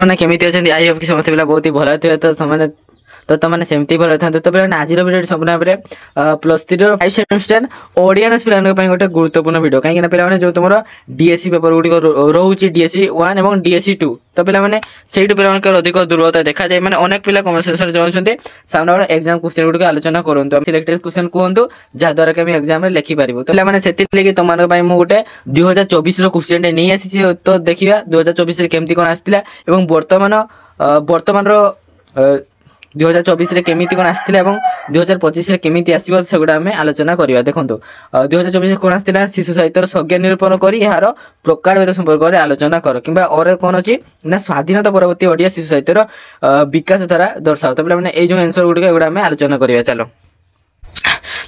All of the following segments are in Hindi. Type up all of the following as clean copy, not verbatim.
मैंने केमी अच्छा आई होप कि समस्त पिला बहुत ही भल थे तो तो तुमने सेमती भल था तो पे आज भिडियो संपूर्ण भाव में प्लस 3 फाइव सेमेस्टर ऑडियंस पे गोटे गुरुत्वपूर्ण भिडियो कहीं पे जो तुम डीएससी पेपर गुड़िक रोचे डीएससी 1 और डीएससी 2 तो पे से पे अधिक दुर्बलता देखा जाए मैंने अनेक पिला कमेंट सेक्शन जाऊँच सामने वाला एग्जाम क्वेश्चन गुड़िक आलोचना करूँ सिलेक्टेड क्वेश्चन कहतु जहाद्वारा कि एग्जाम लिखिपार तो पे तुम गोटे 2024 क्वेश्चन नहीं आसी तो देखा 2024 केमती कौन आसाला वर्तमान 2024 केमी कौन आसाला 2025 केमी आसो से गुड़ा आम आलोचना करवा देखो 2024 कौन आसाला शिशु साहित्य संज्ञा निरूपण कर यार प्रकार भेद संपर्क में आलोचना कर कि और कौन अच्छी ना स्वाधीनता परवर्ती ओडिया शिशु साहित्यर विकास द्वारा दर्शाओ तो पे ये जो आंसर गुड़िक गुड़ा आम आलोचना करवा चलो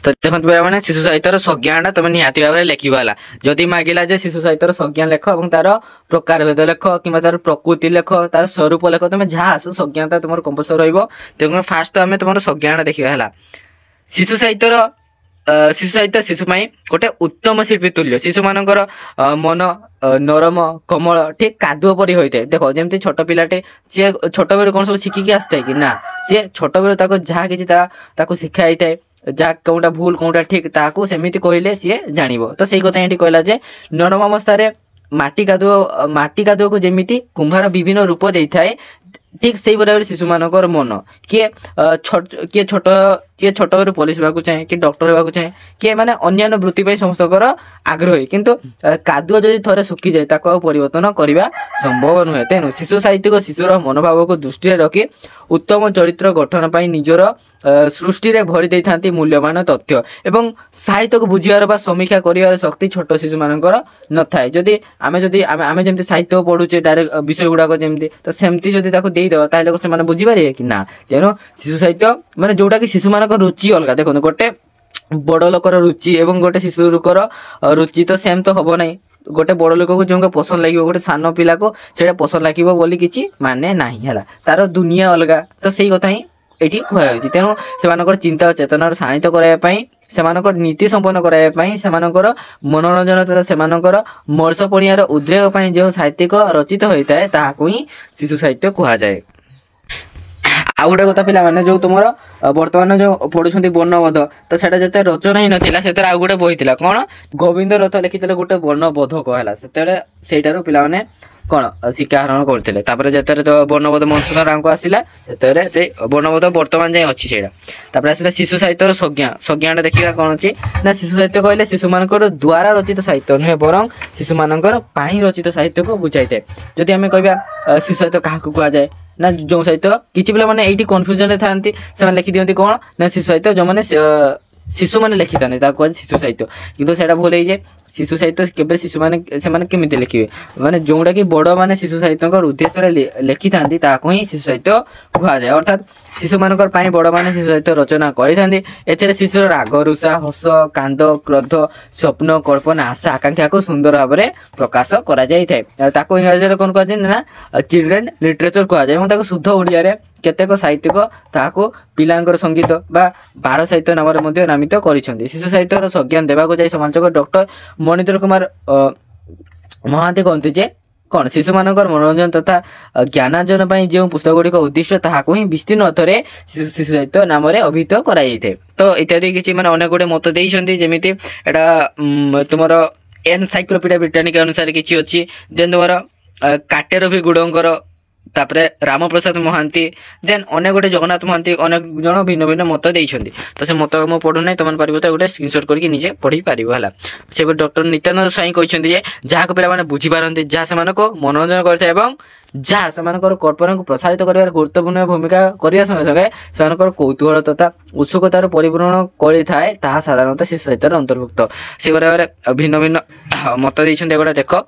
तो देखो पे शिशु साहित्यर संज्ञा तुम निहाती भाव में लिखा जदि मागिला जे शिशु साहित्यर संज्ञा लेख और तार प्रकार भेद लेख कि तार प्रकृति लेख तार स्वरूप लेख तुम जहाँ आस संज्ञाता तुम कंपलसरी रही फास्ट आम तुम संज्ञा देखा शिशु साहित्य शिशु गोटे उत्तम शिल्पी तुल्य शिशु मानकर मन नरम कोमल ठीक कादुआ परी होता है देख जमी छोट पिलाटे सी छोट बेलू कौन सब शिखिकी आसता है कि ना सी छोट बेलू जहाँ कि शिखाई थाए जहाँ कौटा भूल कौटा ठीक ताकू सेमिति कहले सी जान तो सही कथा ये कहला जे नरम अवस्था माटी कादुआ को जमीती कुंभार विभिन्न रूप दे थाए ठीक से भाव शिशु मानकर मन किए छोट बेलू पुलिस होगा चाहे कि डॉक्टर होगा चाहे किए मैंने अन्य वृत्ति समस्त आग्रही किंतु कादुआ जदि थे सुखी जाए परिवर्तन करने संभव नुहे तेणु शिशु साहित्यिक शिशुर मनोभाव को दृष्टि रखी उत्तम चरित्र गठन पर निजर सृष्टि रे भरी दे थांती मूल्यवान तथ्य एवं साहित्य को बुझिबार बा समीक्षा करिवार शक्ति छोट शिशु मानकर न थाए जदि आमे जेमति साहित्य पढुचे डायरेक्ट विषय गुडा को जेमति तो सेमति जदि ताको देई देबा ताले से माने बुझि पारे कि ना तेनो शिशु साहित्य माने जोटा कि शिशु मानकर रुचि अलगा देखो गोटे बड़ लोकर रुचि एवं गोटे शिशु रुकर रुचि तो सेम तो हबो नै गोटे बड़ लोक को जो पसंद लगे गोटे सान पिला को सेटा पसंद लगे बोली किछि माने नाही हला तार दुनिया अलगा तो सही कथा ही एठी कहै तेणु से चिंता और चेतना शाणित करने नीति संपन्न करने मनोरंजन तथा से मर्ष पणियार उद्रेक जो साहित्यिक रचित होता है ताकू ही शिशु साहित्य कह जाए। आउ गोटे कथा पिला माने जो तुम बर्तमान जो पढ़ुं वर्णबोध तो सेटा जिते रचना ही नाला से आउ गोटे बही थी कौन गोविंद रथ लिखी गोटे वर्णबोध कहला से पिला माने कौन शिक्षा हरण करते जिते तो वर्णबोध मधुसूदन राव को आसला से वर्णबोध बर्तमान जाए अच्छी से आसला शिशु साहित्य संज्ञा देखा कौन अच्छी ना शिशु साहित्य कहले शिशु मान द्वारा रचित साहित्य नुहे बर शिशु मान रचित साहित्य को बुझाई थाए जदि आम कह शिशु साहित्य क्या कहुए ना जो साहित्य किसी पे मैंने ये कन्फ्यूजन था से लिखि दिखती कौन ना शिशु साहित्य जो मैंने शिशु मैंने लिखि था कह शिशु साहित्य किंतु सेटा भूल हो शिशु साहित्य केबे शिशु माने केमिति लिखिबे माने जोड़ा कि बड़ माने शिशु साहित्य उद्देश्य लिखि थांती ताको ही शिशु साहित्य कहा जाए अर्थात शिशु मानकर पाई बड़ माने शिशु साहित्य रचना करि थांती एथिरे शिशुर राग रुषा हस कांद क्रोध स्वप्न कल्पना आशा आकांक्षा को सुंदर भाव में प्रकाश करा जाय थाए ताको इंग्रजी रे कोन कह जाय ना चिल्ड्रेन लिटरेचर कहा जाए ताको शुद्ध ओडिया रे केतेक साहित्यिक ताको पिलांकर संगीत बा बाल साहित्य नाम रे नामित करिसेंती शिशु साहित्यर संज्ञान देबा को जाय समालोचक डॉक्टर मणिधर कुमार महांती कहते जे कौन शिशु मानकर मनोरंजन तथा ज्ञानार्जन पर जो पुस्तक गुड़िक उद्दिष्ट ताकू ही विस्तीर्ण अर्थरे शिशु साहित्य नाम अभिहित कराई तो इत्यादि किसी मैंने अनेक गुड़े मत देते जमीती एटा तुम एनसाइक्लोपीडिया ब्रिटानिका अनुसार किसी अच्छी देन तुम काटेर भी गुड़ंकर तापरे राम प्रसाद महांती देन अनेक गोटे जगन्नाथ महांती अनेक जन भिन्न भिन्न मत देइछन्ती तो से मत मु पढु नै तमन पारिबो त गोटे स्क्रीनशॉट करके निजे पढी पारिबो हला से डॉक्टर नित्यानंद साई कहछन्ती जे जहा को पिला माने बुझी पारन्ती जहा से मानको मनोरंजन करथे एवं जहा से मानकर कल्पना को प्रसारित करिवार गुरुत्वपूर्ण भूमिका करिया संगे संगे से मानकर कौतूहल तथा उत्सुकतार परिपूर्ण करि थाए ताहा साधारणतः शिशु साहित्यर अंतर्भुक्त से बारे भिन्न भिन्न मत देइछन्ती एगोटा देखो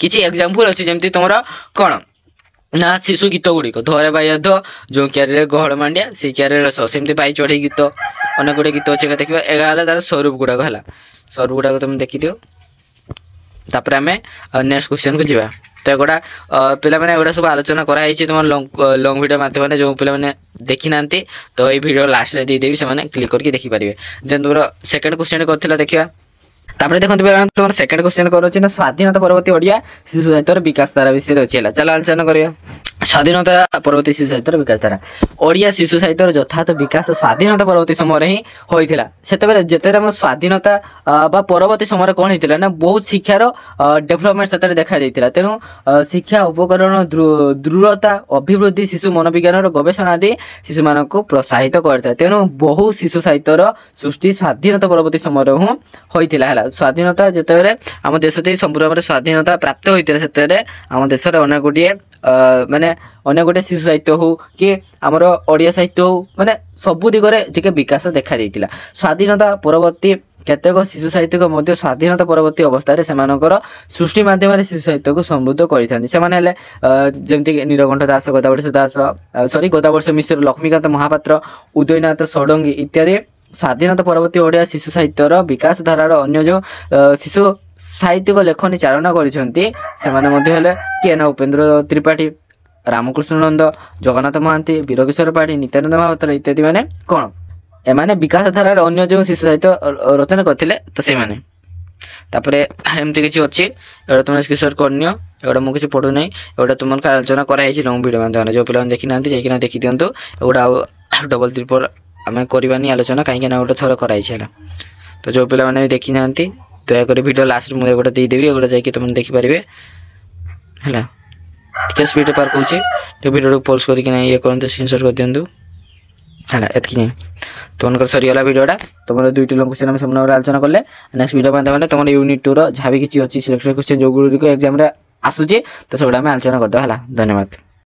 किसी एग्जाम्पल अच्छी जमी तुम कौन ना शिशु गीत गुड़िक धरे बाध जो क्यारे गहड़ मांडिया से क्यारे रस सेमती पाई चढ़ई गीत अनेक गुड़े गीत अच्छे देखा एगा तार स्वरूप गुड़ाक है स्वरूप गुड़ाक तुम देखी दियो तापर आम नेक्स्ट क्वेश्चन को जीवा तो एगोटा पिला माने एगोटा सब आलोचना कराई तुम लॉन्ग वीडियो माध्यम जो पिला माने देखी ना तो ये वीडियो लास्ट रे देदेवी से क्लिक करके देखी पारे देन तुम सेकंड क्वेश्चन करथिला देखिया तापर देखंतु पिलाମାନେ तुम सेकंड क्वेश्चन करोछि ना स्वाधीनता परवर्ती ओडिया शिशु साहित्यर विकास धारा विषय अछि हला चलो आलोचना करिया स्वाधीनता परवर्ती शिशु साहित्यर विकास धारा ओडिया शिशु साहित्यर यथार्थ विकास स्वाधीनता परवर्ती समय ही होइथिला सेतबे जेतेरे हम स्वाधीनता बा परवर्ती समय कोन हितिला ना बहुत शिक्षार डेवलपमेंट सेतरे देखा जाइतिला तेनु शिक्षा उपकरण दृढ़ता अभिवृद्धि शिशु मनोविज्ञान गवेषणा आदि शिशु मानक प्रोत्साहित करता तेनु बहु शिशु साहित्यर सृष्टि स्वाधीनता परवर्ती समय होइथिला हला स्वाधीनता जेतेबे हम देश ते संपूर्ण स्वाधीनता प्राप्त होइतिला सेतरे हम देश रे अनेक गोटे माने अनेक गोटे शिशु साहित्य हो कि आमर ओडिया साहित्य हो माने सबु दिगरे टिके विकास देखा जाइतिला स्वाधीनता परवर्ती केतेक शिशु साहित्य मध्य स्वाधीनता परवर्ती अवस्था रे सेमानकर सृष्टि माध्यम शिशु साहित्य को समृद्ध करिथानि सेमाने हेले जेमति नीलकंठ दास गोदावर्ष दास गोदावर्ष मिश्र लक्ष्मीकांत महापात्र उदयनाथ षडंगी इत्यादि स्वाधीनता परवर्ती ओडिया शिशु साहित्यर विकास धारार अन्य जो शिशु साहित्य को लेखनी चारणा करिसेंती सेमाने मध्य हेले के ना उपेंद्र त्रिपाठी रामकृष्ण नंद जगन्नाथ महांती वीरकिशोर पाठी नित्यानंद महापात्र इत्यादि माने कोन एमाने विकास धारार अन्य जो शिशु साहित्य रचना करथिले तो से माने तापरे एमती किछि अछि एडा तुम स्क्रीनशॉट करनियो एडा मु किछि पढु नै एडा तुमन का आलोचना करा हिछि लॉन्ग वीडियो माने जो पिलान देखि नांती जाइकिना देखि दियंतु एडा डबल ट्रिपल आमे करबानी आलोचना काहे ना ओटा थोर करा हिछि तो जो पिला माने देखि नांती दया कर वीडियो लास्ट मु एगोटा दे देबी एगोटा जाइकि तुम देखि परिबे हला के स्पीड पर कहूछि तो वीडियो को पॉज करिकि ना ये करन स्क्रीनशॉट कर दियंतु हला एतकी नै तुमनकर सरी वाला वीडियोटा तुमर दुईटी लॉन्ग क्वेश्चन हम सामने आलोचना करले नेक्स्ट वीडियो माने तुमर यूनिट 2 रो झाबी किछि अछि सिलेक्शन क्वेश्चन जो गुरु को एग्जाम रे आसुची तो सबडा हम आलोचना करदो हला धन्यवाद।